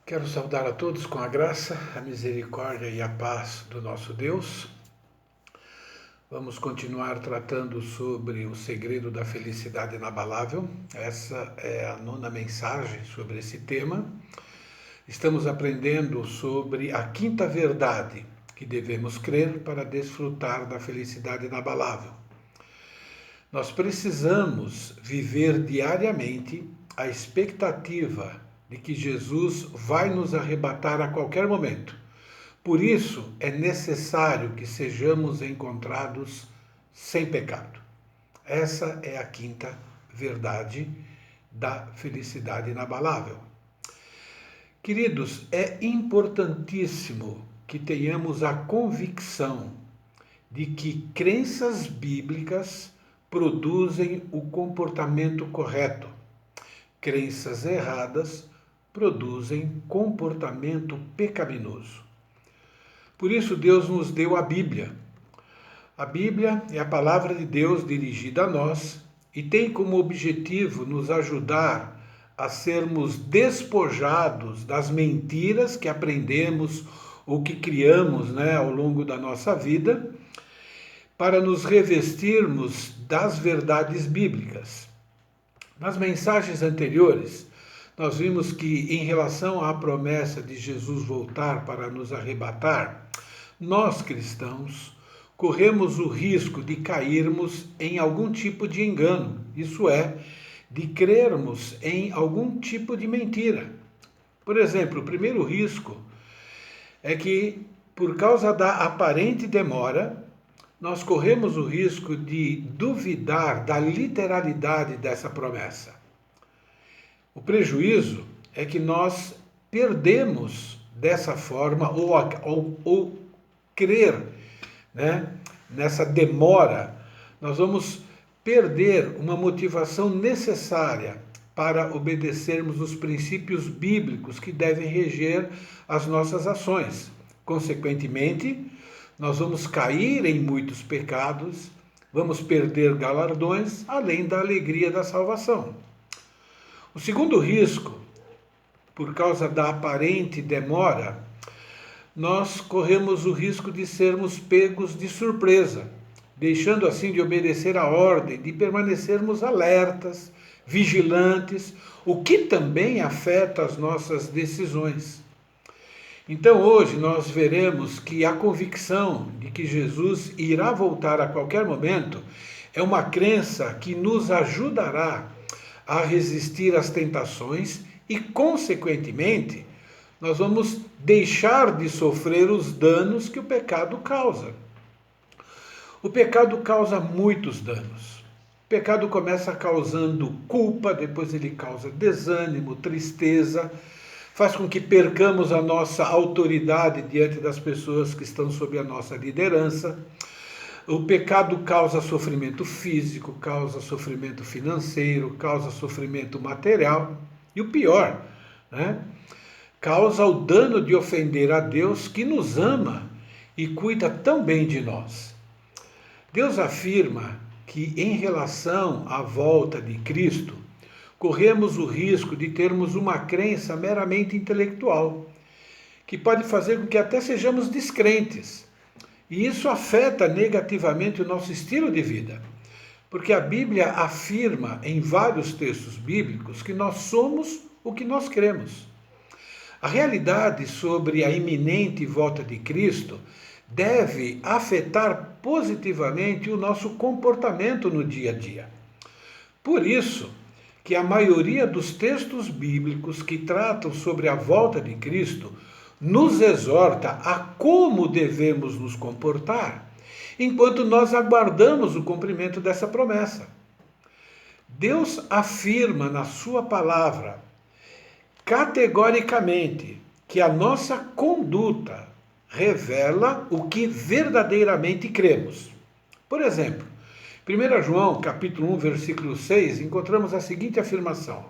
Quero saudar a todos com a graça, a misericórdia e a paz do nosso Deus. Vamos continuar tratando sobre o segredo da felicidade inabalável. Essa é a nona mensagem sobre esse tema. Estamos aprendendo sobre a quinta verdade que devemos crer para desfrutar da felicidade inabalável. Nós precisamos viver diariamente a expectativa de que Jesus vai nos arrebatar a qualquer momento. Por isso, é necessário que sejamos encontrados sem pecado. Essa é a quinta verdade da felicidade inabalável. Queridos, é importantíssimo que tenhamos a convicção de que crenças bíblicas produzem o comportamento correto. Crenças erradas produzem comportamento pecaminoso. Por isso Deus nos deu a Bíblia. A Bíblia é a palavra de Deus dirigida a nós e tem como objetivo nos ajudar a sermos despojados das mentiras que aprendemos ou que criamos, ao longo da nossa vida, para nos revestirmos das verdades bíblicas. Nas mensagens anteriores, nós vimos que, em relação à promessa de Jesus voltar para nos arrebatar, nós cristãos corremos o risco de cairmos em algum tipo de engano, isso é, de crermos em algum tipo de mentira. Por exemplo, o primeiro risco é que, por causa da aparente demora, nós corremos o risco de duvidar da literalidade dessa promessa. O prejuízo é que nós perdemos dessa forma, ou crer, nessa demora, nós vamos perder uma motivação necessária para obedecermos os princípios bíblicos que devem reger as nossas ações. Consequentemente, nós vamos cair em muitos pecados, vamos perder galardões, além da alegria da salvação. O segundo risco, por causa da aparente demora, nós corremos o risco de sermos pegos de surpresa, deixando assim de obedecer a ordem, de permanecermos alertas, vigilantes, o que também afeta as nossas decisões. Então hoje nós veremos que a convicção de que Jesus irá voltar a qualquer momento é uma crença que nos ajudará a resistir às tentações e, consequentemente, nós vamos deixar de sofrer os danos que o pecado causa. O pecado causa muitos danos. O pecado começa causando culpa, depois ele causa desânimo, tristeza, faz com que percamos a nossa autoridade diante das pessoas que estão sob a nossa liderança. O pecado causa sofrimento físico, causa sofrimento financeiro, causa sofrimento material e o pior, causa o dano de ofender a Deus que nos ama e cuida tão bem de nós. Deus afirma que, em relação à volta de Cristo, corremos o risco de termos uma crença meramente intelectual, que pode fazer com que até sejamos descrentes. E isso afeta negativamente o nosso estilo de vida, porque a Bíblia afirma em vários textos bíblicos que nós somos o que nós cremos. A realidade sobre a iminente volta de Cristo deve afetar positivamente o nosso comportamento no dia a dia. Por isso que a maioria dos textos bíblicos que tratam sobre a volta de Cristo nos exorta a como devemos nos comportar, enquanto nós aguardamos o cumprimento dessa promessa. Deus afirma na sua palavra, categoricamente, que a nossa conduta revela o que verdadeiramente cremos. Por exemplo, 1 João, capítulo 1, versículo 6, encontramos a seguinte afirmação: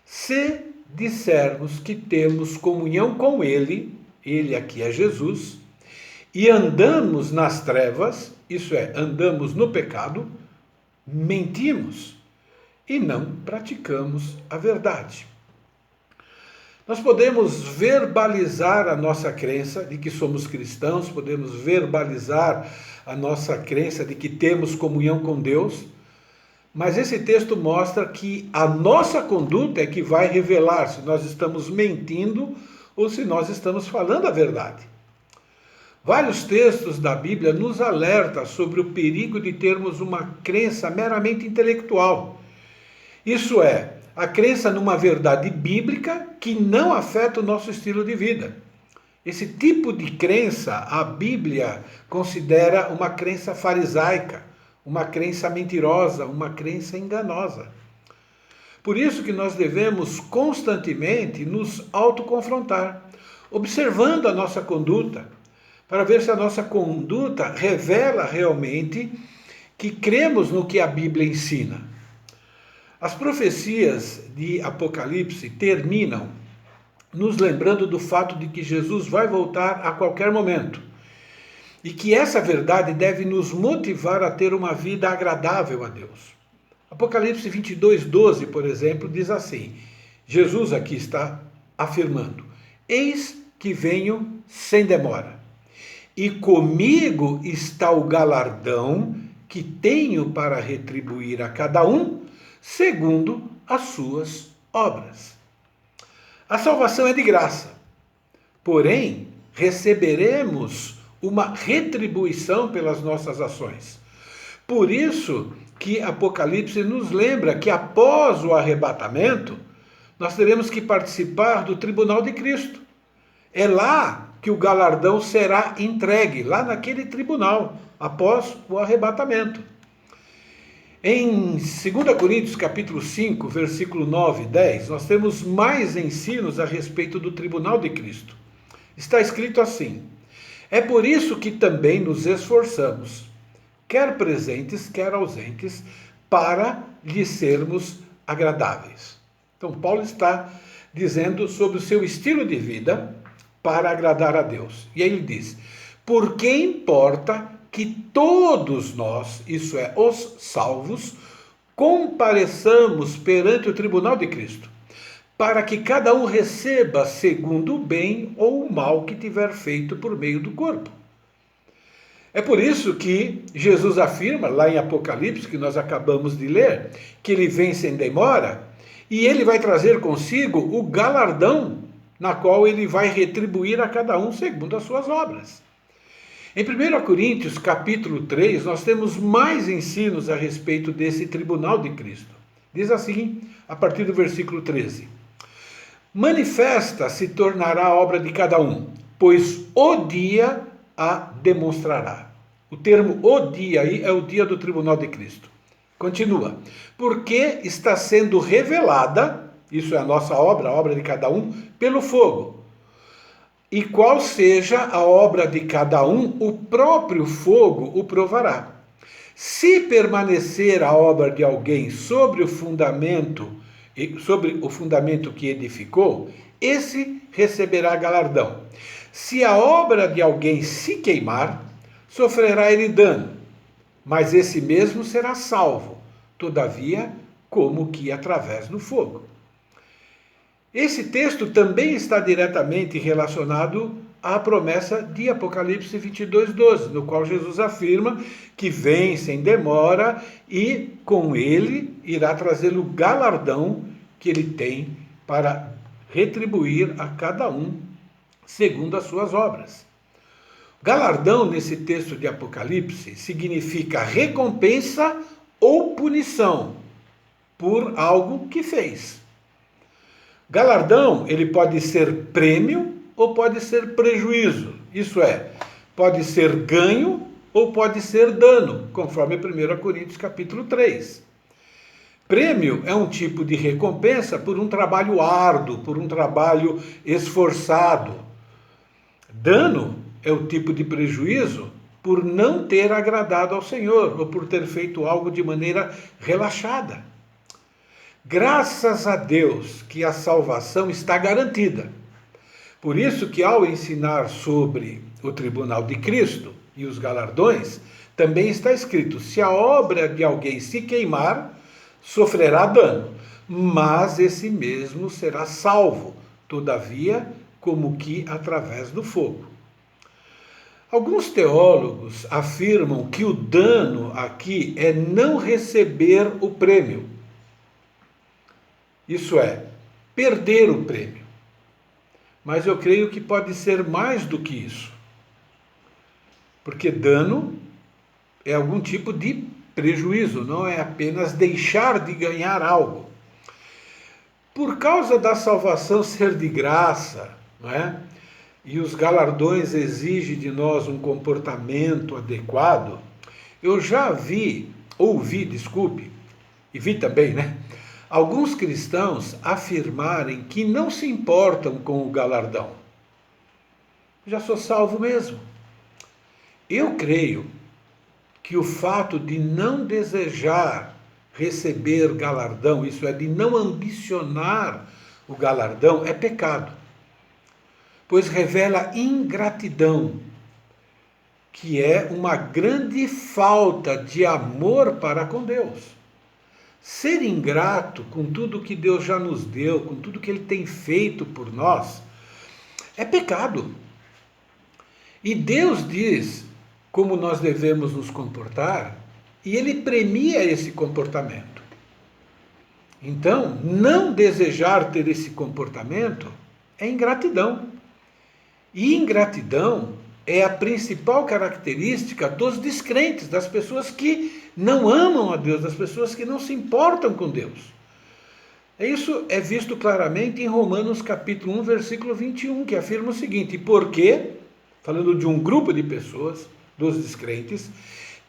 se dissermos que temos comunhão com Ele aqui é Jesus, e andamos nas trevas, isso é, andamos no pecado, mentimos e não praticamos a verdade. Nós podemos verbalizar a nossa crença de que somos cristãos, podemos verbalizar a nossa crença de que temos comunhão com Deus, mas esse texto mostra que a nossa conduta é que vai revelar se nós estamos mentindo ou se nós estamos falando a verdade. Vários textos da Bíblia nos alertam sobre o perigo de termos uma crença meramente intelectual. Isso é, a crença numa verdade bíblica que não afeta o nosso estilo de vida. Esse tipo de crença a Bíblia considera uma crença farisaica, uma crença mentirosa, uma crença enganosa. Por isso que nós devemos constantemente nos autoconfrontar, observando a nossa conduta, para ver se a nossa conduta revela realmente que cremos no que a Bíblia ensina. As profecias de Apocalipse terminam nos lembrando do fato de que Jesus vai voltar a qualquer momento e que essa verdade deve nos motivar a ter uma vida agradável a Deus. Apocalipse 22:12, por exemplo, diz assim, Jesus aqui está afirmando, eis que venho sem demora, e comigo está o galardão que tenho para retribuir a cada um segundo as suas obras. A salvação é de graça, porém receberemos uma retribuição pelas nossas ações. Por isso que Apocalipse nos lembra que após o arrebatamento, nós teremos que participar do tribunal de Cristo. É lá que o galardão será entregue, lá naquele tribunal, após o arrebatamento. Em 2 Coríntios capítulo 5, versículo 9 e 10, nós temos mais ensinos a respeito do tribunal de Cristo. Está escrito assim, é por isso que também nos esforçamos, quer presentes, quer ausentes, para lhe sermos agradáveis. Então, Paulo está dizendo sobre o seu estilo de vida para agradar a Deus. E aí ele diz, porque importa que todos nós, isso é, os salvos, compareçamos perante o tribunal de Cristo, para que cada um receba segundo o bem ou o mal que tiver feito por meio do corpo. É por isso que Jesus afirma, lá em Apocalipse, que nós acabamos de ler, que ele vem sem demora, e ele vai trazer consigo o galardão, na qual ele vai retribuir a cada um segundo as suas obras. Em 1 Coríntios, capítulo 3, nós temos mais ensinos a respeito desse tribunal de Cristo. Diz assim, a partir do versículo 13. Manifesta se tornará a obra de cada um, pois o dia a demonstrará. O termo o dia aí é o dia do tribunal de Cristo. Continua. Porque está sendo revelada, isso é a nossa obra, a obra de cada um, pelo fogo. E qual seja a obra de cada um, o próprio fogo o provará. Se permanecer a obra de alguém sobre o fundamento que edificou, esse receberá galardão. Se a obra de alguém se queimar, sofrerá ele dano, mas esse mesmo será salvo, todavia, como que através do fogo. Esse texto também está diretamente relacionado à promessa de Apocalipse 22:12, no qual Jesus afirma que vem sem demora e com ele irá trazer o galardão que ele tem para retribuir a cada um segundo as suas obras. Galardão nesse texto de Apocalipse significa recompensa ou punição por algo que fez. Galardão, ele pode ser prêmio ou pode ser prejuízo. Isso é, pode ser ganho ou pode ser dano, conforme 1 Coríntios capítulo 3. Prêmio é um tipo de recompensa por um trabalho árduo, por um trabalho esforçado. Dano é o tipo de prejuízo por não ter agradado ao Senhor ou por ter feito algo de maneira relaxada. Graças a Deus que a salvação está garantida. Por isso que ao ensinar sobre o tribunal de Cristo e os galardões, também está escrito, se a obra de alguém se queimar, sofrerá dano, mas esse mesmo será salvo, todavia, como que através do fogo. Alguns teólogos afirmam que o dano aqui é não receber o prêmio. Isso é, perder o prêmio. Mas eu creio que pode ser mais do que isso. Porque dano é algum tipo de prejuízo, não é apenas deixar de ganhar algo. Por causa da salvação ser de graça, não é? E os galardões exigem de nós um comportamento adequado, eu já ouvi, e vi também, né? Alguns cristãos afirmarem que não se importam com o galardão. Já sou salvo mesmo. Eu creio que o fato de não desejar receber galardão, isso é, de não ambicionar o galardão, é pecado, pois revela ingratidão, que é uma grande falta de amor para com Deus. Ser ingrato com tudo que Deus já nos deu, com tudo que Ele tem feito por nós, é pecado. E Deus diz como nós devemos nos comportar, e Ele premia esse comportamento. Então, não desejar ter esse comportamento é ingratidão. E ingratidão é a principal característica dos descrentes, das pessoas que não amam a Deus, das pessoas que não se importam com Deus. Isso é visto claramente em Romanos capítulo 1, versículo 21, que afirma o seguinte: porque, falando de um grupo de pessoas, dos descrentes,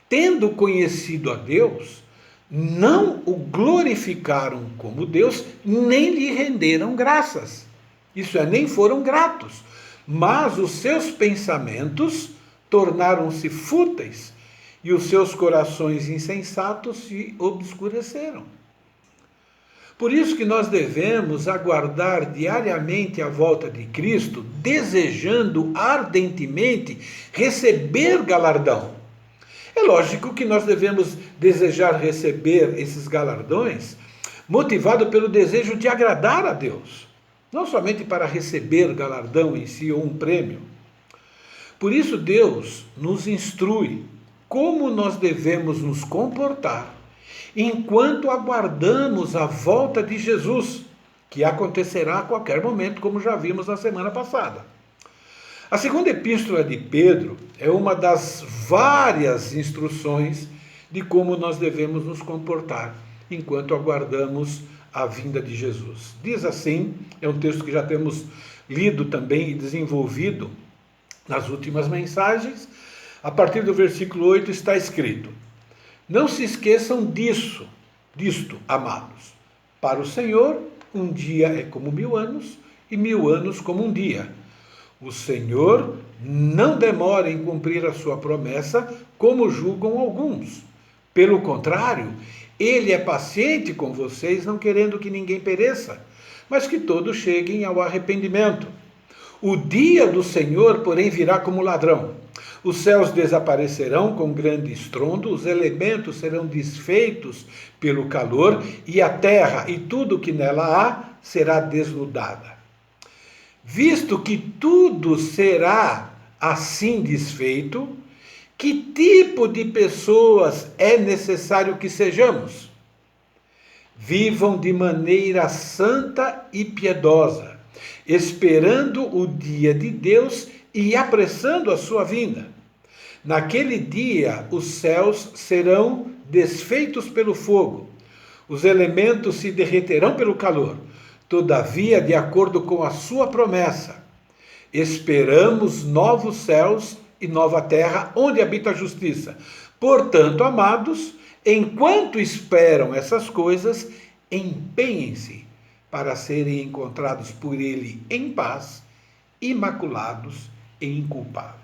tendo conhecido a Deus, não o glorificaram como Deus, nem lhe renderam graças. Isso é, nem foram gratos. Mas os seus pensamentos tornaram-se fúteis e os seus corações insensatos se obscureceram. Por isso que nós devemos aguardar diariamente a volta de Cristo, desejando ardentemente receber galardão. É lógico que nós devemos desejar receber esses galardões, motivado pelo desejo de agradar a Deus, não somente para receber galardão em si ou um prêmio. Por isso Deus nos instrui como nós devemos nos comportar enquanto aguardamos a volta de Jesus, que acontecerá a qualquer momento, como já vimos na semana passada. A segunda epístola de Pedro é uma das várias instruções de como nós devemos nos comportar enquanto aguardamos a vinda de Jesus. Diz assim, é um texto que já temos lido também e desenvolvido nas últimas mensagens. A partir do versículo 8 está escrito: não se esqueçam disto, amados. Para o Senhor, um dia é como 1000 anos, e 1000 anos como um dia. O Senhor não demora em cumprir a sua promessa, como julgam alguns. Pelo contrário, Ele é paciente com vocês, não querendo que ninguém pereça, mas que todos cheguem ao arrependimento. O dia do Senhor, porém, virá como ladrão. Os céus desaparecerão com grande estrondo, os elementos serão desfeitos pelo calor, e a terra e tudo que nela há será desnudada. Visto que tudo será assim desfeito, que tipo de pessoas é necessário que sejamos? Vivam de maneira santa e piedosa, esperando o dia de Deus e apressando a sua vinda. Naquele dia os céus serão desfeitos pelo fogo, os elementos se derreterão pelo calor. Todavia, de acordo com a sua promessa, esperamos novos céus e nova terra, onde habita a justiça. Portanto, amados, enquanto esperam essas coisas, empenhem-se para serem encontrados por Ele em paz, imaculados e inculpáveis.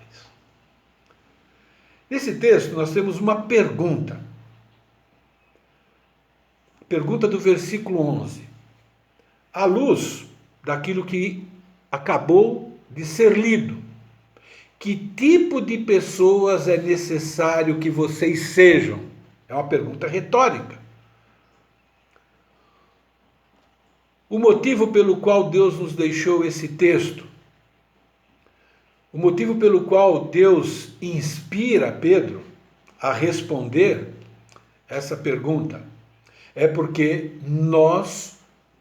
Nesse texto nós temos uma pergunta. Pergunta do versículo 11. À luz daquilo que acabou de ser lido, que tipo de pessoas é necessário que vocês sejam? É uma pergunta retórica. O motivo pelo qual Deus nos deixou esse texto, o motivo pelo qual Deus inspira Pedro a responder essa pergunta, é porque nós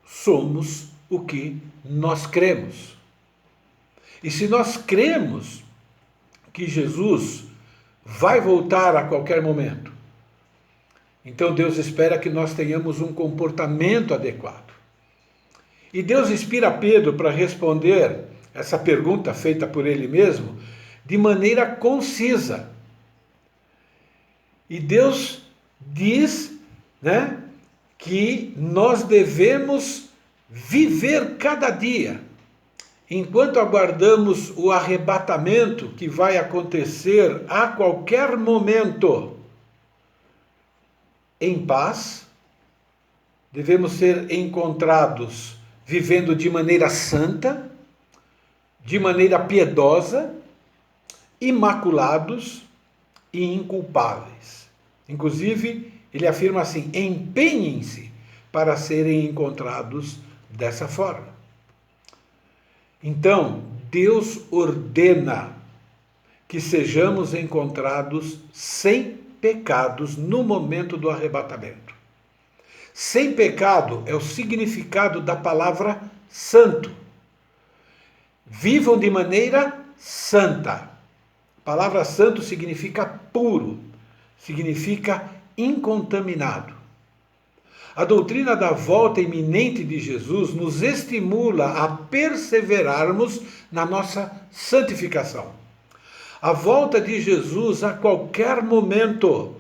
somos o que nós cremos. E se nós cremos que Jesus vai voltar a qualquer momento, então Deus espera que nós tenhamos um comportamento adequado. E Deus inspira Pedro para responder essa pergunta feita por ele mesmo de maneira concisa. E Deus diz, né, que nós devemos viver cada dia, enquanto aguardamos o arrebatamento que vai acontecer a qualquer momento, em paz. Devemos ser encontrados vivendo de maneira santa, de maneira piedosa, imaculados e inculpáveis. Inclusive, ele afirma assim: empenhem-se para serem encontrados dessa forma. Então, Deus ordena que sejamos encontrados sem pecados no momento do arrebatamento. Sem pecado é o significado da palavra santo. Vivam de maneira santa. A palavra santo significa puro, significa incontaminado. A doutrina da volta iminente de Jesus nos estimula a perseverarmos na nossa santificação. A volta de Jesus a qualquer momento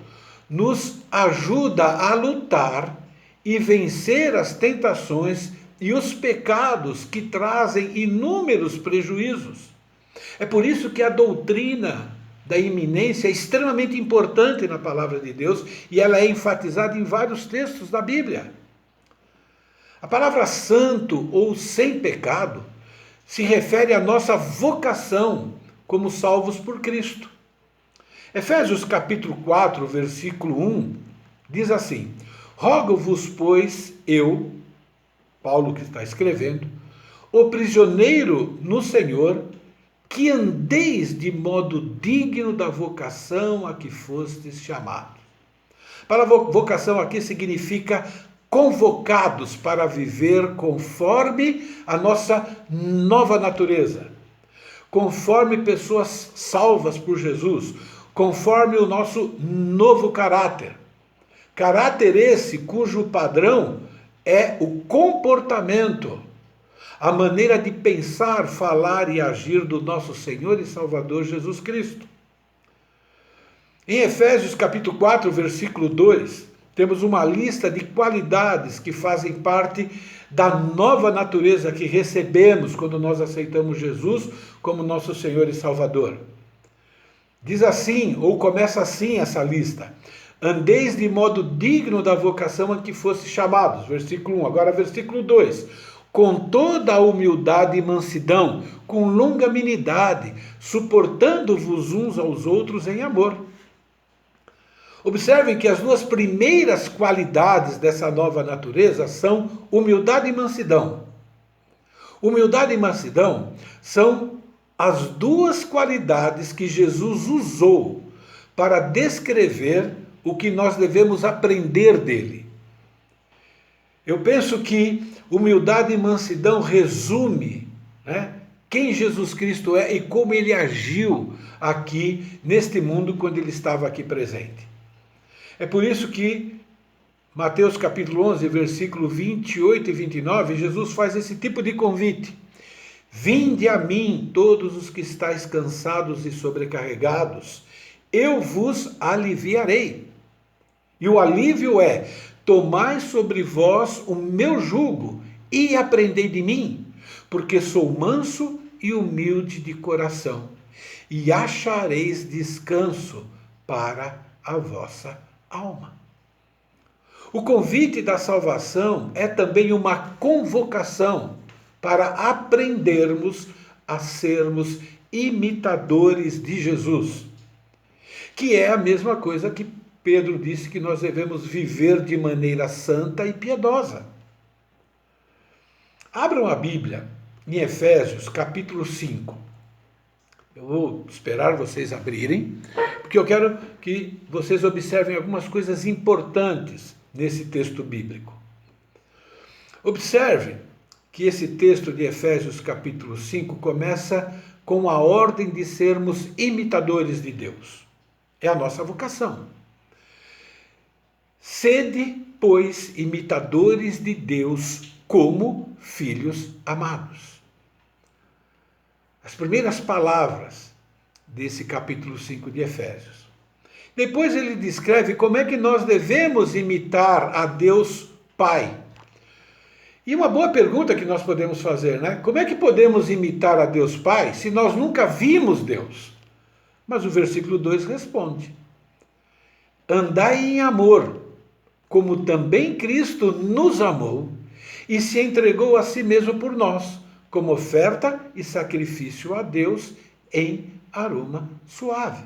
nos ajuda a lutar e vencer as tentações e os pecados que trazem inúmeros prejuízos. É por isso que a doutrina da iminência é extremamente importante na palavra de Deus e ela é enfatizada em vários textos da Bíblia. A palavra santo ou sem pecado se refere à nossa vocação como salvos por Cristo. Efésios capítulo 4, versículo 1, diz assim: rogo-vos, pois, eu, Paulo que está escrevendo, o prisioneiro no Senhor, que andeis de modo digno da vocação a que fostes chamados. Para vocação aqui significa convocados para viver conforme a nossa nova natureza, conforme pessoas salvas por Jesus, conforme o nosso novo caráter. Caráter esse cujo padrão é o comportamento, a maneira de pensar, falar e agir do nosso Senhor e Salvador Jesus Cristo. Em Efésios capítulo 4, versículo 2, temos uma lista de qualidades que fazem parte da nova natureza que recebemos quando nós aceitamos Jesus como nosso Senhor e Salvador. Diz assim, ou começa assim essa lista: andeis de modo digno da vocação a que fosse chamados. Versículo 1. Agora versículo 2. Com toda a humildade e mansidão, com longanimidade, suportando-vos uns aos outros em amor. Observem que as duas primeiras qualidades dessa nova natureza são humildade e mansidão. Humildade e mansidão são as duas qualidades que Jesus usou para descrever o que nós devemos aprender dele. Eu penso que humildade e mansidão resume, quem Jesus Cristo é e como ele agiu aqui neste mundo quando ele estava aqui presente. É por isso que Mateus capítulo 11, versículo 28 e 29, Jesus faz esse tipo de convite. Vinde a mim, todos os que estáis cansados e sobrecarregados, eu vos aliviarei. E o alívio é: tomai sobre vós o meu jugo e aprendei de mim, porque sou manso e humilde de coração, e achareis descanso para a vossa alma. O convite da salvação é também uma convocação para aprendermos a sermos imitadores de Jesus, que é a mesma coisa que Pedro disse que nós devemos viver de maneira santa e piedosa. Abram a Bíblia em Efésios, capítulo 5. Eu vou esperar vocês abrirem, porque eu quero que vocês observem algumas coisas importantes nesse texto bíblico. Observe que esse texto de Efésios, capítulo 5, começa com a ordem de sermos imitadores de Deus. É a nossa vocação. Sede, pois, imitadores de Deus como filhos amados. As primeiras palavras desse capítulo 5 de Efésios. Depois ele descreve como é que nós devemos imitar a Deus Pai. E uma boa pergunta que nós podemos fazer, né? Como é que podemos imitar a Deus Pai se nós nunca vimos Deus? Mas o versículo 2 responde: andai em amor, como também Cristo nos amou e se entregou a si mesmo por nós, como oferta e sacrifício a Deus em aroma suave.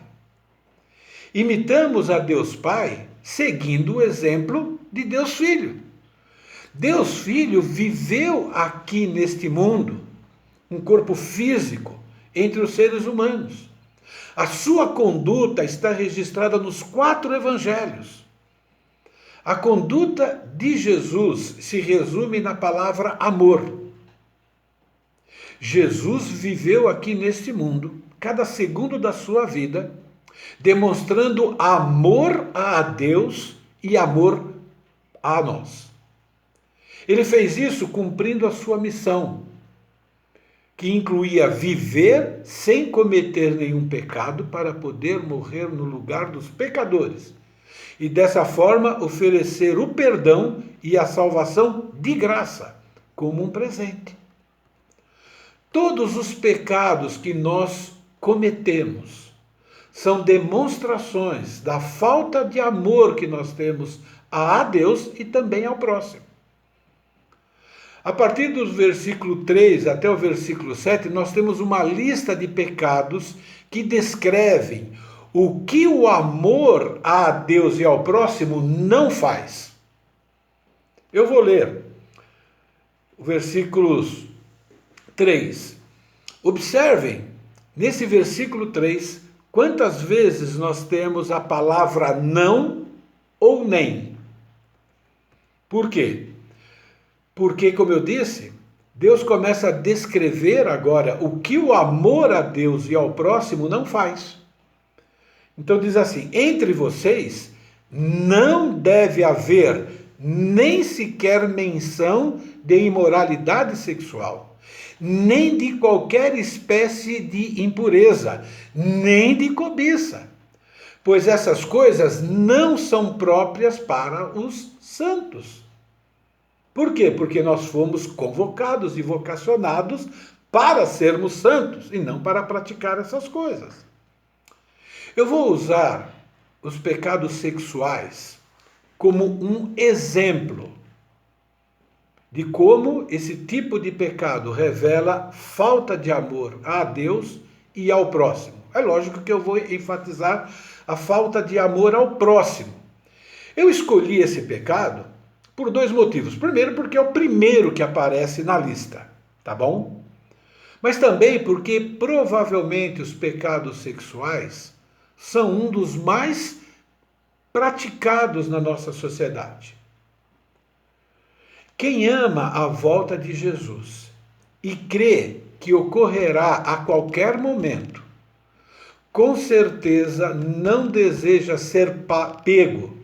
Imitamos a Deus Pai seguindo o exemplo de Deus Filho. Deus Filho viveu aqui neste mundo, um corpo físico, entre os seres humanos. A sua conduta está registrada nos 4 evangelhos. A conduta de Jesus se resume na palavra amor. Jesus viveu aqui neste mundo, cada segundo da sua vida, demonstrando amor a Deus e amor a nós. Ele fez isso cumprindo a sua missão, que incluía viver sem cometer nenhum pecado para poder morrer no lugar dos pecadores e dessa forma oferecer o perdão e a salvação de graça como um presente. Todos os pecados que nós cometemos são demonstrações da falta de amor que nós temos a Deus e também ao próximo. A partir do versículo 3 até o versículo 7, nós temos uma lista de pecados que descrevem o que o amor a Deus e ao próximo não faz. Eu vou ler o versículos 3. Observem, nesse versículo 3, quantas vezes nós temos a palavra não ou nem. Por quê? Porque, como eu disse, Deus começa a descrever agora o que o amor a Deus e ao próximo não faz. Então diz assim: entre vocês não deve haver nem sequer menção de imoralidade sexual, nem de qualquer espécie de impureza, nem de cobiça, pois essas coisas não são próprias para os santos. Por quê? Porque nós fomos convocados e vocacionados para sermos santos e não para praticar essas coisas. Eu vou usar os pecados sexuais como um exemplo de como esse tipo de pecado revela falta de amor a Deus e ao próximo. É lógico que eu vou enfatizar a falta de amor ao próximo. Eu escolhi esse pecado por 2 motivos. Primeiro, porque é o primeiro que aparece na lista, tá bom? Mas também porque provavelmente os pecados sexuais são um dos mais praticados na nossa sociedade. Quem ama a volta de Jesus e crê que ocorrerá a qualquer momento, com certeza não deseja ser pego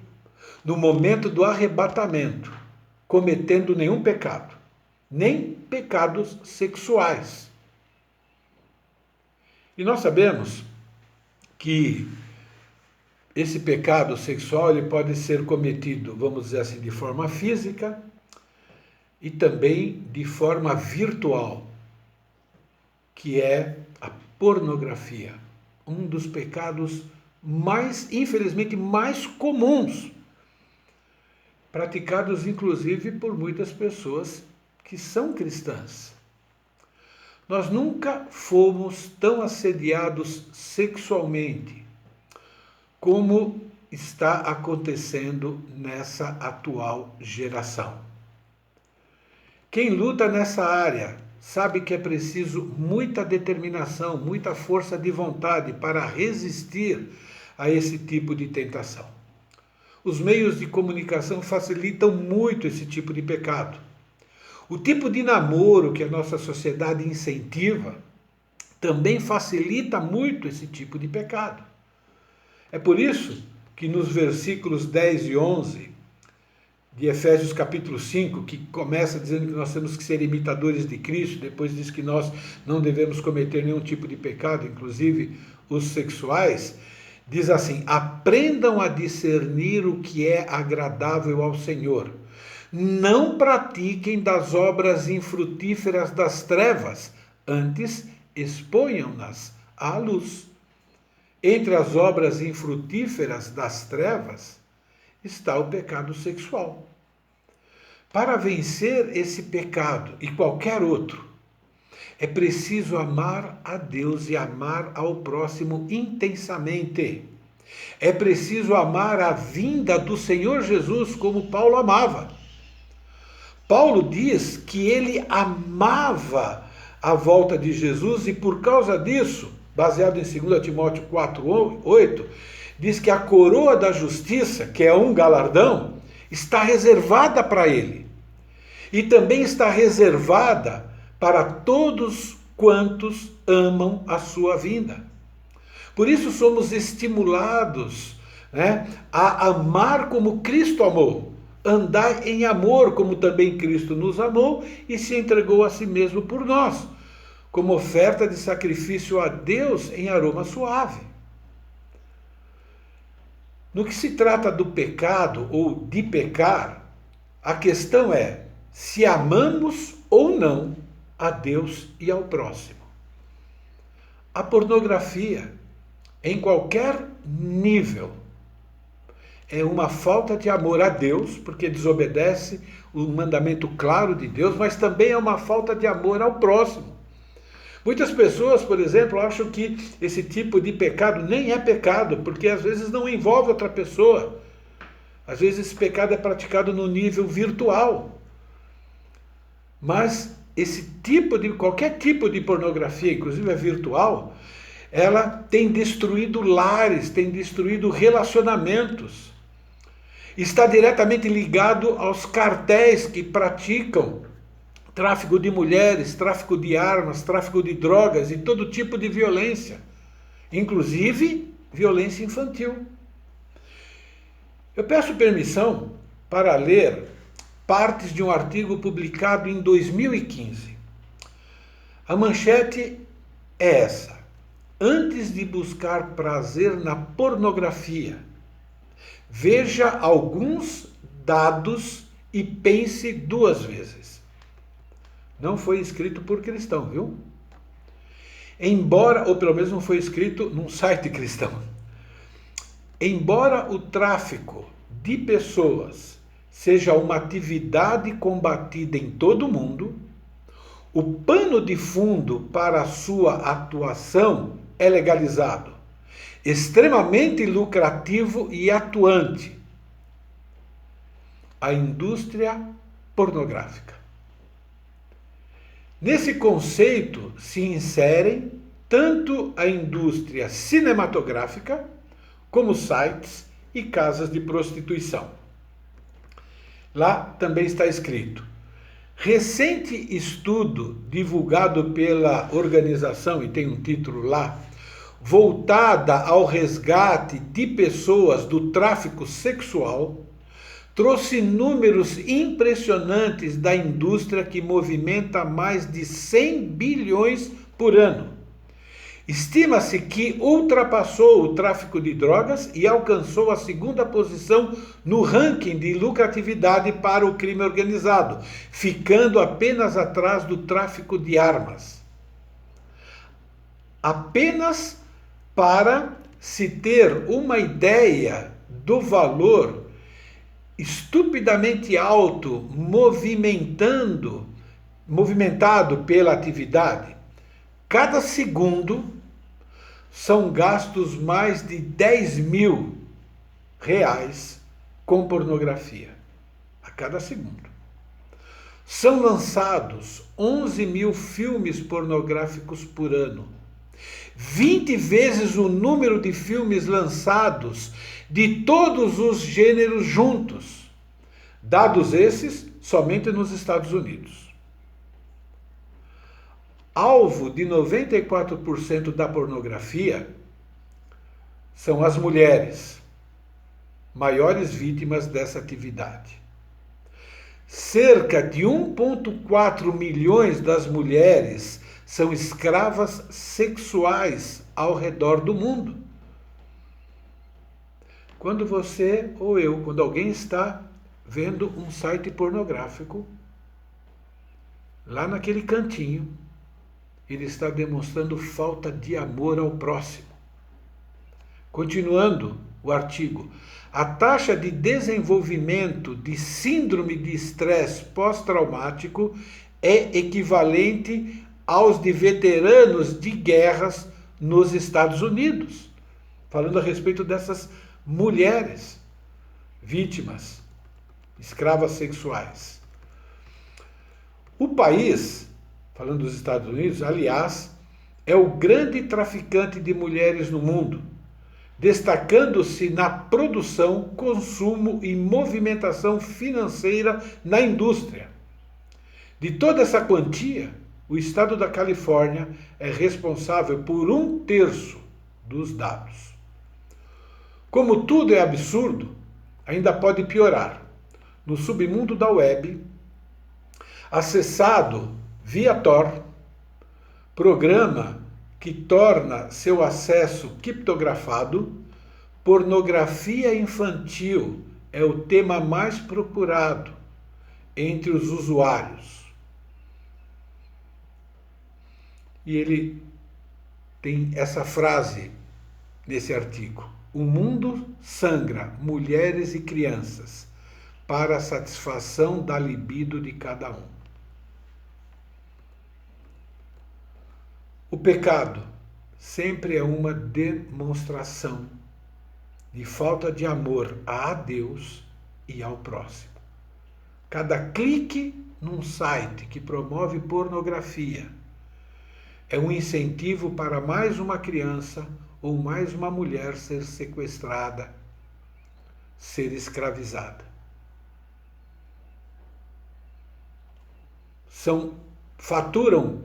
no momento do arrebatamento, cometendo nenhum pecado, nem pecados sexuais. E nós sabemos que esse pecado sexual ele pode ser cometido, vamos dizer assim, de forma física e também de forma virtual, que é a pornografia, um dos pecados mais, infelizmente, mais comuns, praticados inclusive por muitas pessoas que são cristãs. Nós nunca fomos tão assediados sexualmente como está acontecendo nessa atual geração. Quem luta nessa área sabe que é preciso muita determinação, muita força de vontade para resistir a esse tipo de tentação. Os meios de comunicação facilitam muito esse tipo de pecado. O tipo de namoro que a nossa sociedade incentiva também facilita muito esse tipo de pecado. É por isso que nos versículos 10 e 11 de Efésios capítulo 5, que começa dizendo que nós temos que ser imitadores de Cristo, depois diz que nós não devemos cometer nenhum tipo de pecado, inclusive os sexuais, diz assim: aprendam a discernir o que é agradável ao Senhor. Não pratiquem das obras infrutíferas das trevas, antes exponham-nas à luz. Entre as obras infrutíferas das trevas está o pecado sexual. Para vencer esse pecado e qualquer outro, é preciso amar a Deus e amar ao próximo intensamente. É preciso amar a vinda do Senhor Jesus como Paulo amava. Paulo diz que ele amava a volta de Jesus e por causa disso, baseado em 2 Timóteo 4:8, diz que a coroa da justiça, que é um galardão, está reservada para ele. E também está reservada para todos quantos amam a sua vinda. Por isso somos estimulados, a amar como Cristo amou, andar em amor como também Cristo nos amou e se entregou a si mesmo por nós, como oferta de sacrifício a Deus em aroma suave. No que se trata do pecado ou de pecar, a questão é se amamos ou não a Deus e ao próximo. A pornografia, em qualquer nível, é uma falta de amor a Deus, porque desobedece o mandamento claro de Deus, mas também é uma falta de amor ao próximo. Muitas pessoas, por exemplo, acham que esse tipo de pecado nem é pecado, porque às vezes não envolve outra pessoa. Às vezes esse pecado é praticado no nível virtual. Mas qualquer tipo de pornografia, inclusive a virtual, ela tem destruído lares, tem destruído relacionamentos. Está diretamente ligado aos cartéis que praticam tráfico de mulheres, tráfico de armas, tráfico de drogas e todo tipo de violência, inclusive violência infantil. Eu peço permissão para ler partes de um artigo publicado em 2015. A manchete é essa: antes de buscar prazer na pornografia, veja alguns dados e pense duas vezes. Não foi escrito por cristão, viu? Ou pelo menos não foi escrito num site cristão. Embora o tráfico de pessoas seja uma atividade combatida em todo o mundo, o pano de fundo para a sua atuação é legalizado, extremamente lucrativo e atuante: a indústria pornográfica. Nesse conceito se inserem tanto a indústria cinematográfica, como sites e casas de prostituição. Lá também está escrito: recente estudo divulgado pela organização, e tem um título lá, voltada ao resgate de pessoas do tráfico sexual, trouxe números impressionantes da indústria que movimenta mais de 100 bilhões por ano. Estima-se que ultrapassou o tráfico de drogas e alcançou a segunda posição no ranking de lucratividade para o crime organizado, ficando apenas atrás do tráfico de armas. Apenas para se ter uma ideia do valor estupidamente alto movimentado pela atividade, cada segundo são gastos mais de 10 mil reais com pornografia. A cada segundo. São lançados 11 mil filmes pornográficos por ano. 20 vezes o número de filmes lançados de todos os gêneros juntos. Dados esses somente nos Estados Unidos. Alvo de 94% da pornografia são as mulheres, maiores vítimas dessa atividade. Cerca de 1,4 milhões das mulheres são escravas sexuais ao redor do mundo. Quando você ou eu, quando alguém está vendo um site pornográfico, lá naquele cantinho, ele está demonstrando falta de amor ao próximo. Continuando o artigo, a taxa de desenvolvimento de síndrome de estresse pós-traumático é equivalente aos de veteranos de guerras nos Estados Unidos. Falando a respeito dessas mulheres vítimas, escravas sexuais. O país, falando dos Estados Unidos, aliás, é o grande traficante de mulheres no mundo, destacando-se na produção, consumo e movimentação financeira na indústria. De toda essa quantia, o estado da Califórnia é responsável por 1/3 dos dados. Como tudo é absurdo, ainda pode piorar. No submundo da web, acessado via Tor, programa que torna seu acesso criptografado, pornografia infantil é o tema mais procurado entre os usuários. E ele tem essa frase nesse artigo: o mundo sangra mulheres e crianças para a satisfação da libido de cada um. O pecado sempre é uma demonstração de falta de amor a Deus e ao próximo. Cada clique num site que promove pornografia é um incentivo para mais uma criança ou mais uma mulher ser sequestrada, ser escravizada. Faturam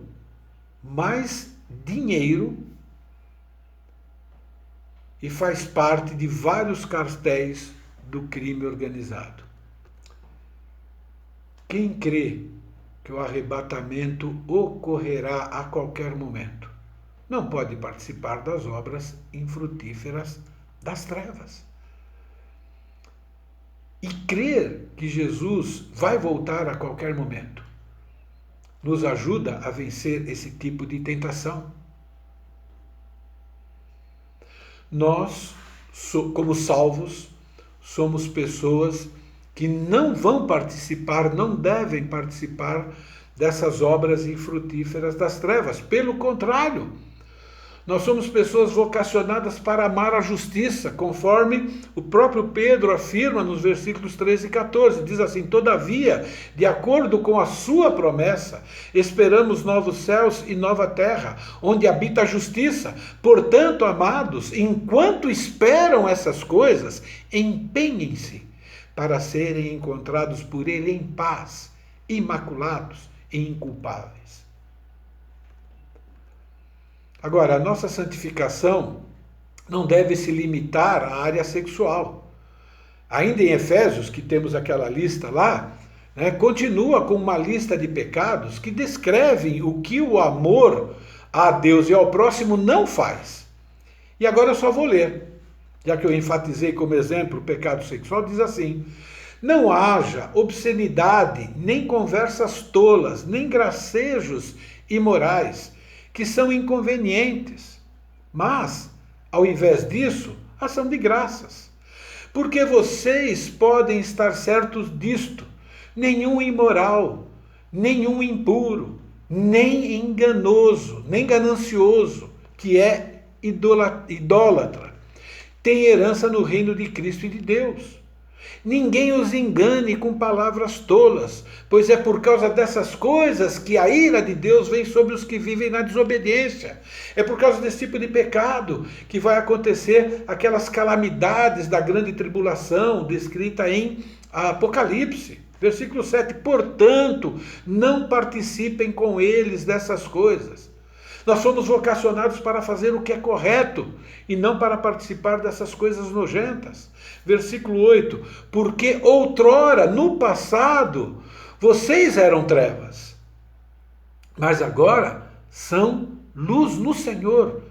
mais dinheiro e faz parte de vários cartéis do crime organizado. Quem crê que o arrebatamento ocorrerá a qualquer momento não pode participar das obras infrutíferas das trevas. E crer que Jesus vai voltar a qualquer momento nos ajuda a vencer esse tipo de tentação. Nós, como salvos, somos pessoas que não vão participar, não devem participar dessas obras infrutíferas das trevas. Pelo contrário, nós somos pessoas vocacionadas para amar a justiça, conforme o próprio Pedro afirma nos versículos 13 e 14. Diz assim: todavia, de acordo com a sua promessa, esperamos novos céus e nova terra, onde habita a justiça. Portanto, amados, enquanto esperam essas coisas, empenhem-se para serem encontrados por ele em paz, imaculados e inculpáveis. Agora, a nossa santificação não deve se limitar à área sexual. Ainda em Efésios, que temos aquela lista lá, continua com uma lista de pecados que descrevem o que o amor a Deus e ao próximo não faz. E agora eu só vou ler, já que eu enfatizei como exemplo o pecado sexual. Diz assim: não haja obscenidade, nem conversas tolas, nem gracejos imorais, que são inconvenientes, mas, ao invés disso, ação de graças. Porque vocês podem estar certos disto: nenhum imoral, nenhum impuro, nem enganoso, nem ganancioso, que é idólatra, tem herança no reino de Cristo e de Deus. Ninguém os engane com palavras tolas, pois é por causa dessas coisas que a ira de Deus vem sobre os que vivem na desobediência. É por causa desse tipo de pecado que vai acontecer aquelas calamidades da grande tribulação descrita em Apocalipse. Versículo 7, portanto, não participem com eles dessas coisas. Nós somos vocacionados para fazer o que é correto e não para participar dessas coisas nojentas. Versículo 8, porque outrora, no passado, vocês eram trevas, mas agora são luz no Senhor.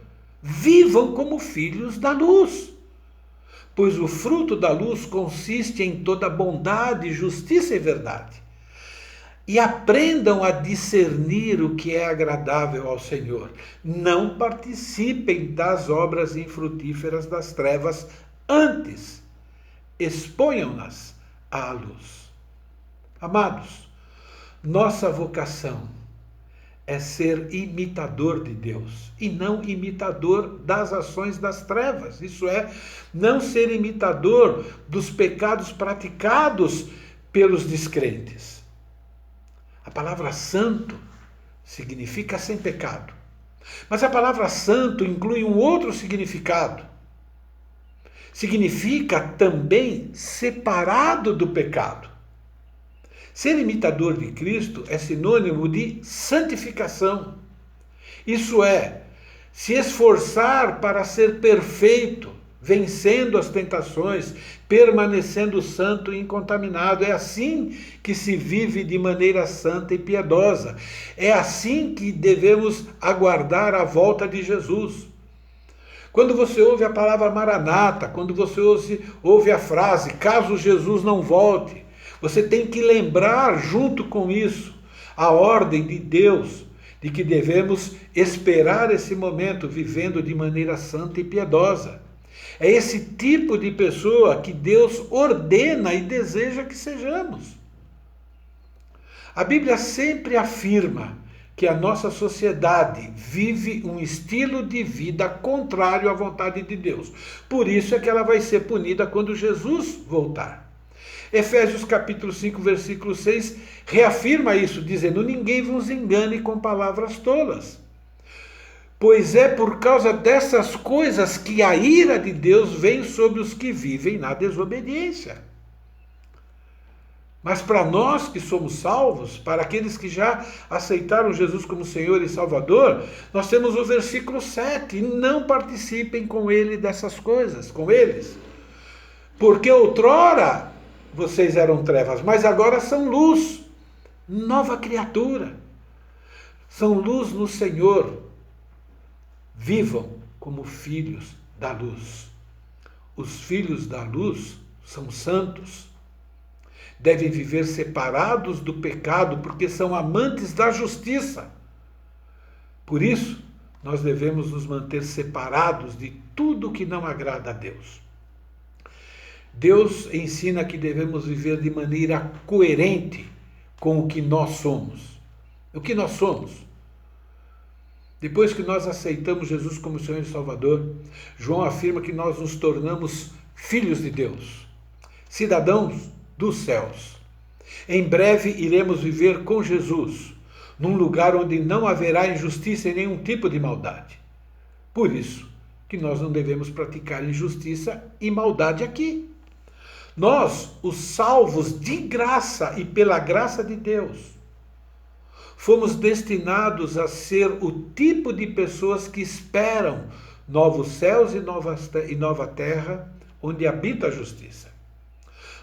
Vivam como filhos da luz. Pois o fruto da luz consiste em toda bondade, justiça e verdade. E aprendam a discernir o que é agradável ao Senhor. Não participem das obras infrutíferas das trevas, antes exponham-nas à luz. Amados, nossa vocação é ser imitador de Deus e não imitador das ações das trevas. Isso é, não ser imitador dos pecados praticados pelos descrentes. A palavra santo significa sem pecado. Mas a palavra santo inclui um outro significado. Significa também separado do pecado. Ser imitador de Cristo é sinônimo de santificação. Isso é, se esforçar para ser perfeito, vencendo as tentações, permanecendo santo e incontaminado. É assim que se vive de maneira santa e piedosa. É assim que devemos aguardar a volta de Jesus. Quando você ouve a palavra Maranata, quando você ouve a frase, caso Jesus não volte, você tem que lembrar junto com isso a ordem de Deus, de que devemos esperar esse momento vivendo de maneira santa e piedosa. É esse tipo de pessoa que Deus ordena e deseja que sejamos. A Bíblia sempre afirma que a nossa sociedade vive um estilo de vida contrário à vontade de Deus. Por isso é que ela vai ser punida quando Jesus voltar. Efésios capítulo 5, versículo 6, reafirma isso, dizendo, ninguém vos engane com palavras tolas. Pois é por causa dessas coisas que a ira de Deus vem sobre os que vivem na desobediência. Mas para nós que somos salvos, para aqueles que já aceitaram Jesus como Senhor e Salvador, nós temos o versículo 7, não participem com ele dessas coisas, com eles. Porque outrora vocês eram trevas, mas agora são luz, nova criatura. São luz no Senhor. Vivam como filhos da luz. Os filhos da luz são santos. Devem viver separados do pecado, porque são amantes da justiça. Por isso, nós devemos nos manter separados de tudo que não agrada a Deus. Deus ensina que devemos viver de maneira coerente com o que nós somos. O que nós somos? Depois que nós aceitamos Jesus como Senhor e Salvador, João afirma que nós nos tornamos filhos de Deus, cidadãos dos céus. Em breve iremos viver com Jesus, num lugar onde não haverá injustiça e nenhum tipo de maldade. Por isso que nós não devemos praticar injustiça e maldade aqui. Nós, os salvos de graça e pela graça de Deus, fomos destinados a ser o tipo de pessoas que esperam novos céus e nova terra, onde habita a justiça.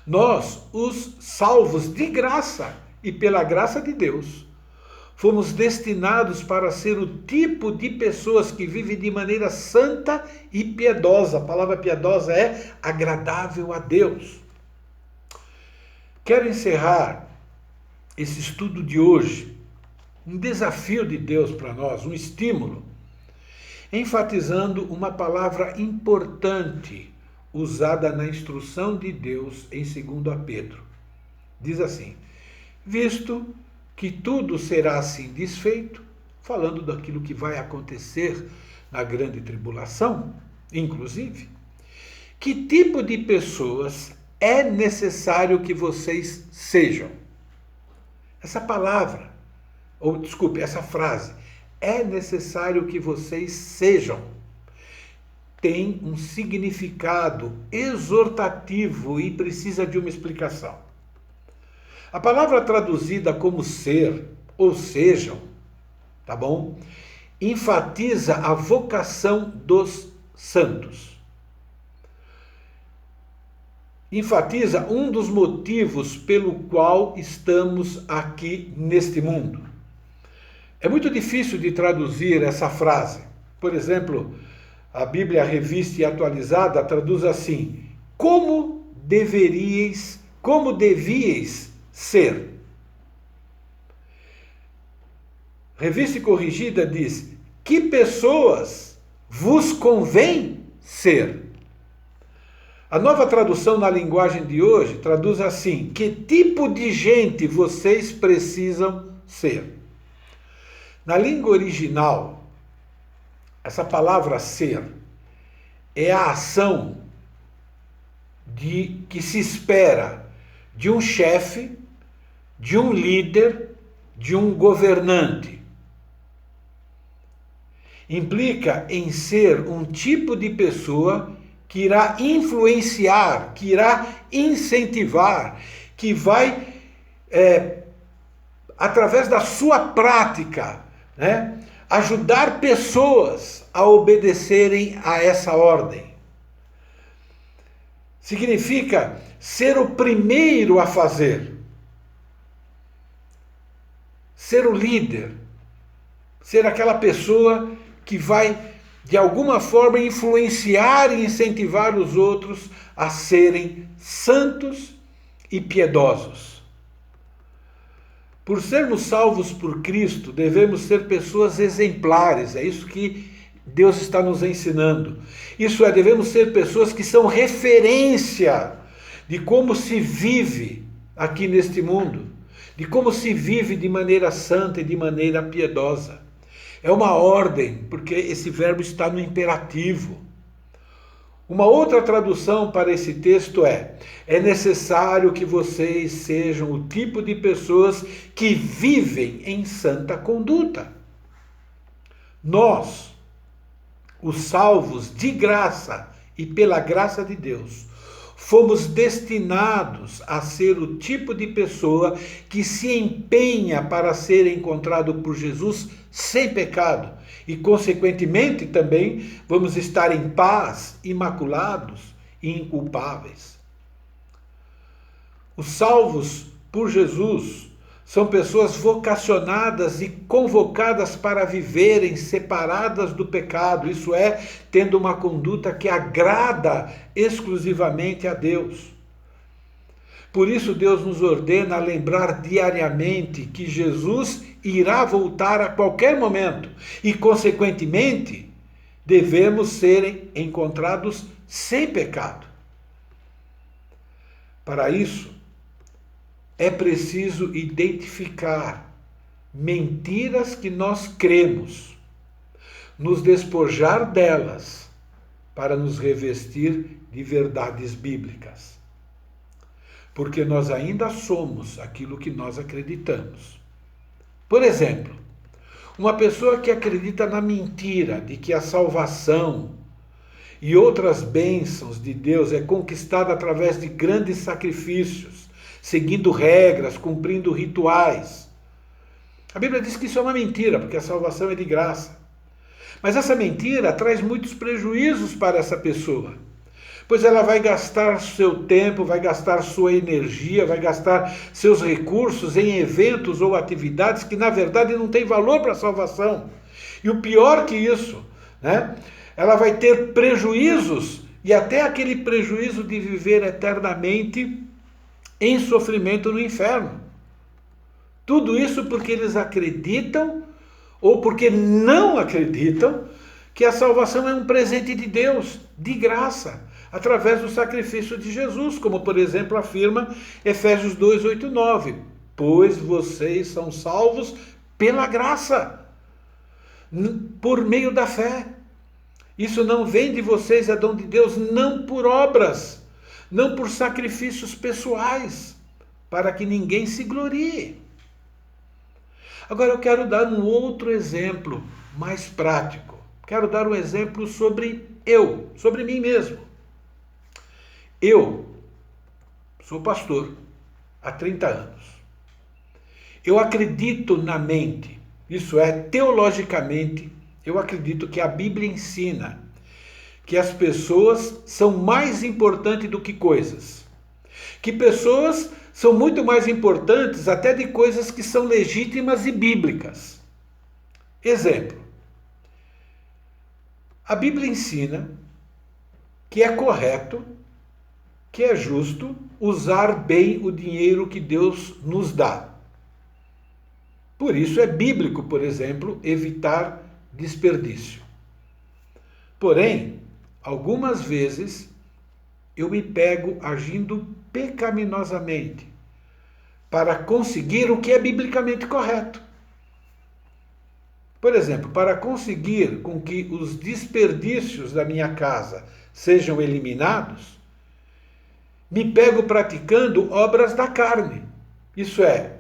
Nós, os salvos de graça e pela graça de Deus, fomos destinados para ser o tipo de pessoas que vivem de maneira santa e piedosa. A palavra piedosa é agradável a Deus. Quero encerrar esse estudo de hoje, um desafio de Deus para nós, um estímulo, enfatizando uma palavra importante usada na instrução de Deus em 2 Pedro. Diz assim, visto que tudo será assim desfeito, falando daquilo que vai acontecer na grande tribulação, inclusive, que tipo de pessoas é necessário que vocês sejam. Essa palavra, ou desculpe, essa frase, é necessário que vocês sejam, tem um significado exortativo e precisa de uma explicação. A palavra traduzida como ser, ou sejam, tá bom? Enfatiza a vocação dos santos. Enfatiza um dos motivos pelo qual estamos aqui neste mundo. É muito difícil de traduzir essa frase. Por exemplo, a Bíblia Revista e Atualizada traduz assim: como devíeis ser. Revista e Corrigida diz: que pessoas vos convém ser. A Nova Tradução na linguagem de hoje traduz assim: que tipo de gente vocês precisam ser. Na língua original, essa palavra ser é a ação que se espera de um chefe, de um líder, de um governante. Implica em ser um tipo de pessoa que irá influenciar, que irá incentivar, que vai, através da sua prática, ajudar pessoas a obedecerem a essa ordem. Significa ser o primeiro a fazer, ser o líder, ser aquela pessoa que vai, de alguma forma, influenciar e incentivar os outros a serem santos e piedosos. Por sermos salvos por Cristo, devemos ser pessoas exemplares, é isso que Deus está nos ensinando. Isso é, devemos ser pessoas que são referência de como se vive aqui neste mundo, de como se vive de maneira santa e de maneira piedosa. É uma ordem, porque esse verbo está no imperativo. Uma outra tradução para esse texto é necessário que vocês sejam o tipo de pessoas que vivem em santa conduta. Nós, os salvos de graça e pela graça de Deus, fomos destinados a ser o tipo de pessoa que se empenha para ser encontrado por Jesus sem pecado e, consequentemente, também vamos estar em paz, imaculados e inculpáveis. Os salvos por Jesus são pessoas vocacionadas e convocadas para viverem separadas do pecado, isso é, tendo uma conduta que agrada exclusivamente a Deus. Por isso Deus nos ordena a lembrar diariamente que Jesus irá voltar a qualquer momento e, consequentemente, devemos ser encontrados sem pecado. Para isso, é preciso identificar mentiras que nós cremos, nos despojar delas para nos revestir de verdades bíblicas. Porque nós ainda somos aquilo que nós acreditamos. Por exemplo, uma pessoa que acredita na mentira de que a salvação e outras bênçãos de Deus é conquistada através de grandes sacrifícios, seguindo regras, cumprindo rituais. A Bíblia diz que isso é uma mentira, porque a salvação é de graça. Mas essa mentira traz muitos prejuízos para essa pessoa, pois ela vai gastar seu tempo, vai gastar sua energia, vai gastar seus recursos em eventos ou atividades que, na verdade, não têm valor para a salvação. E o pior que isso, ela vai ter prejuízos, e até aquele prejuízo de viver eternamente em sofrimento no inferno. Tudo isso porque eles acreditam, ou porque não acreditam, que a salvação é um presente de Deus, de graça, através do sacrifício de Jesus, como, por exemplo, afirma Efésios 2, 8 e 9. Pois vocês são salvos pela graça, por meio da fé. Isso não vem de vocês, é dom de Deus, não por obras, não por sacrifícios pessoais, para que ninguém se glorie. Agora eu quero dar um outro exemplo mais prático. Quero dar um exemplo sobre mim mesmo. Eu sou pastor há 30 anos. Eu acredito na mente, isso é, teologicamente, eu acredito que a Bíblia ensina que as pessoas são mais importantes do que coisas. Que pessoas são muito mais importantes até de coisas que são legítimas e bíblicas. Exemplo. A Bíblia ensina que é correto, que é justo usar bem o dinheiro que Deus nos dá. Por isso é bíblico, por exemplo, evitar desperdício. Porém, algumas vezes eu me pego agindo pecaminosamente para conseguir o que é biblicamente correto. Por exemplo, para conseguir com que os desperdícios da minha casa sejam eliminados, me pego praticando obras da carne. Isso é,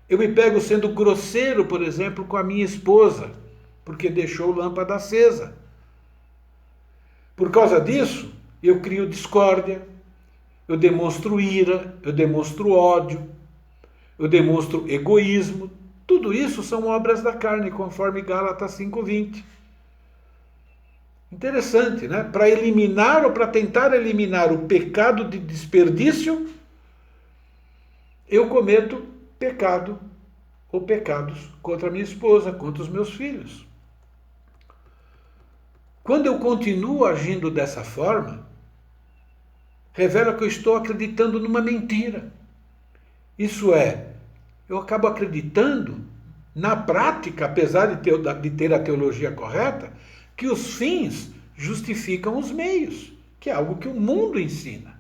eu me pego sendo grosseiro, por exemplo, com a minha esposa, porque deixou lâmpada acesa. Por causa disso, eu crio discórdia, eu demonstro ira, eu demonstro ódio, eu demonstro egoísmo. Tudo isso são obras da carne, conforme Gálatas 5:20. Interessante, né? Para eliminar ou para tentar eliminar o pecado de desperdício, eu cometo pecado ou pecados contra a minha esposa, contra os meus filhos. Quando eu continuo agindo dessa forma, revela que eu estou acreditando numa mentira. Isso é, eu acabo acreditando, na prática, apesar de ter a teologia correta, que os fins justificam os meios, que é algo que o mundo ensina.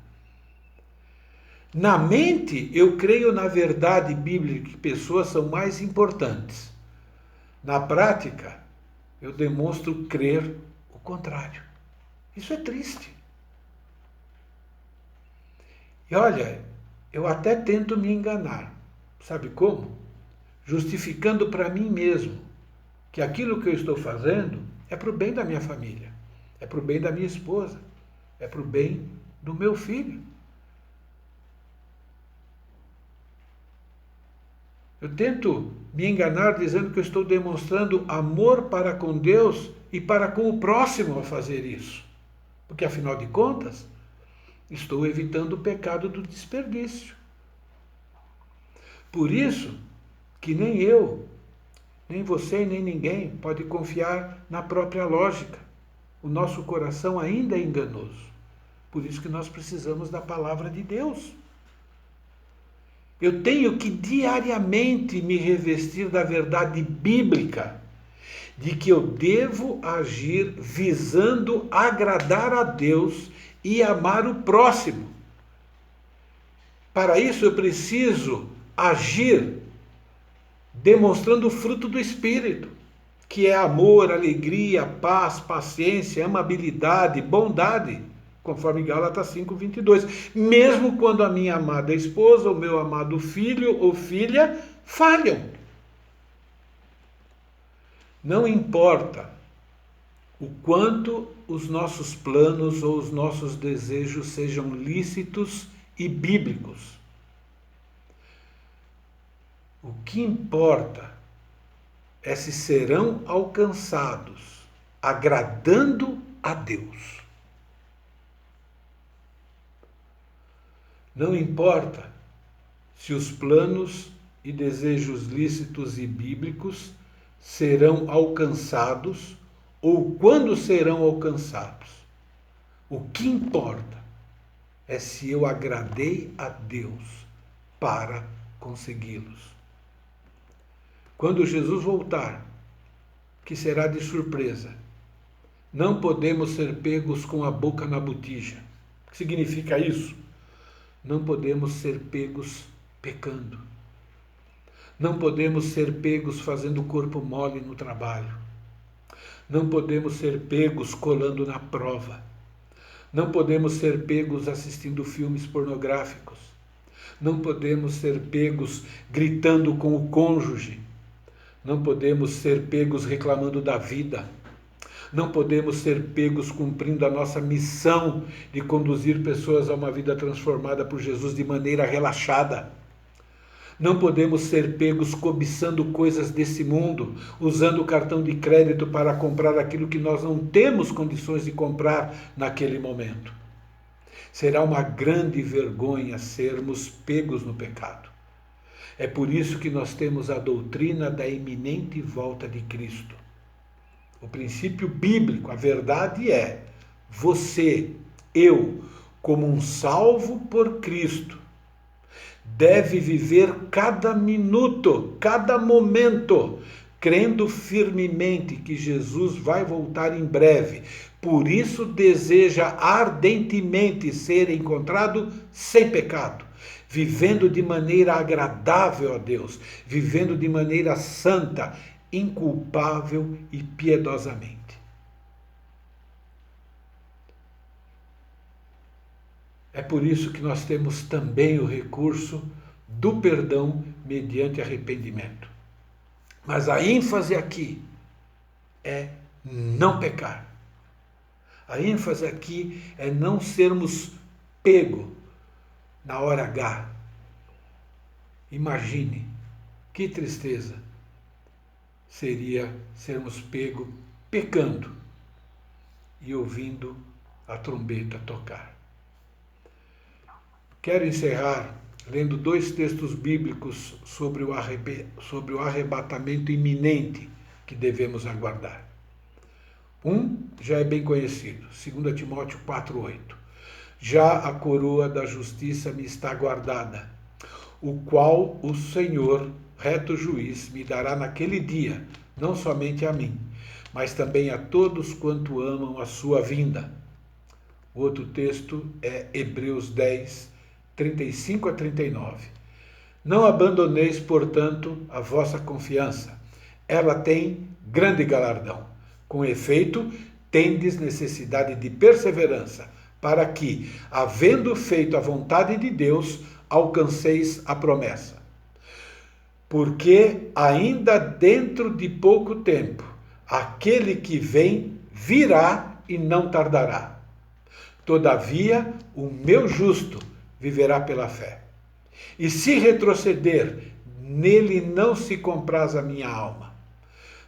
Na mente, eu creio na verdade bíblica que pessoas são mais importantes. Na prática, eu demonstro crer o contrário. Isso é triste. E olha, eu até tento me enganar. Sabe como? Justificando para mim mesmo que aquilo que eu estou fazendo é para o bem da minha família, é para o bem da minha esposa, é para o bem do meu filho. Eu tento me enganar dizendo que eu estou demonstrando amor para com Deus e para com o próximo ao fazer isso. Porque, afinal de contas, estou evitando o pecado do desperdício. Por isso que nem eu, nem você, nem ninguém pode confiar na própria lógica. O nosso coração ainda é enganoso. Por isso que nós precisamos da palavra de Deus. Eu tenho que diariamente me revestir da verdade bíblica, de que eu devo agir visando agradar a Deus e amar o próximo. Para isso eu preciso agir demonstrando o fruto do Espírito, que é amor, alegria, paz, paciência, amabilidade, bondade, conforme Gálatas 5:22. Mesmo quando a minha amada esposa, o meu amado filho ou filha falham. Não importa o quanto os nossos planos ou os nossos desejos sejam lícitos e bíblicos. O que importa é se serão alcançados agradando a Deus. Não importa se os planos e desejos lícitos e bíblicos serão alcançados ou quando serão alcançados. O que importa é se eu agradei a Deus para consegui-los. Quando Jesus voltar, que será de surpresa, não podemos ser pegos com a boca na botija. O que significa isso? Não podemos ser pegos pecando. Não podemos ser pegos fazendo corpo mole no trabalho. Não podemos ser pegos colando na prova. Não podemos ser pegos assistindo filmes pornográficos. Não podemos ser pegos gritando com o cônjuge. Não podemos ser pegos reclamando da vida. Não podemos ser pegos cumprindo a nossa missão de conduzir pessoas a uma vida transformada por Jesus de maneira relaxada. Não podemos ser pegos cobiçando coisas desse mundo, usando o cartão de crédito para comprar aquilo que nós não temos condições de comprar naquele momento. Será uma grande vergonha sermos pegos no pecado. É por isso que nós temos a doutrina da iminente volta de Cristo. O princípio bíblico, a verdade é: você, eu, como um salvo por Cristo, deve viver cada minuto, cada momento, crendo firmemente que Jesus vai voltar em breve. Por isso deseja ardentemente ser encontrado sem pecado, vivendo de maneira agradável a Deus, vivendo de maneira santa, inculpável e piedosamente. É por isso que nós temos também o recurso do perdão mediante arrependimento. Mas a ênfase aqui é não pecar. A ênfase aqui é não sermos pego na hora H. Imagine que tristeza seria sermos pego pecando e ouvindo a trombeta tocar. Quero encerrar lendo 2 textos bíblicos sobre o arrebatamento iminente que devemos aguardar. Um já é bem conhecido, 2 Timóteo 4,8. Já a coroa da justiça me está guardada, o qual o Senhor, reto juiz, me dará naquele dia, não somente a mim, mas também a todos quanto amam a sua vinda. O outro texto é Hebreus 10, 35 a 39. Não abandoneis, portanto, a vossa confiança. Ela tem grande galardão. Com efeito, tendes necessidade de perseverança, para que, havendo feito a vontade de Deus, alcanceis a promessa. Porque ainda dentro de pouco tempo, aquele que vem virá e não tardará. Todavia, o meu justo viverá pela fé. E se retroceder, nele não se compraz a minha alma.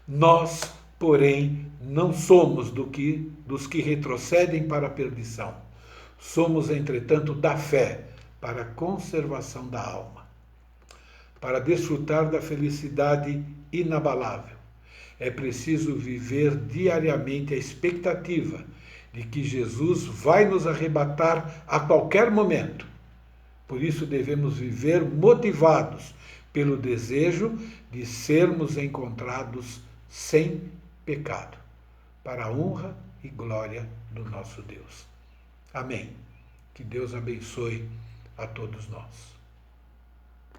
Nós, porém, não somos dos que retrocedem para a perdição. Somos, entretanto, da fé para a conservação da alma. Para desfrutar da felicidade inabalável, é preciso viver diariamente a expectativa de que Jesus vai nos arrebatar a qualquer momento. Por isso devemos viver motivados pelo desejo de sermos encontrados sem pecado, para a honra e glória do nosso Deus. Amém. Que Deus abençoe a todos nós.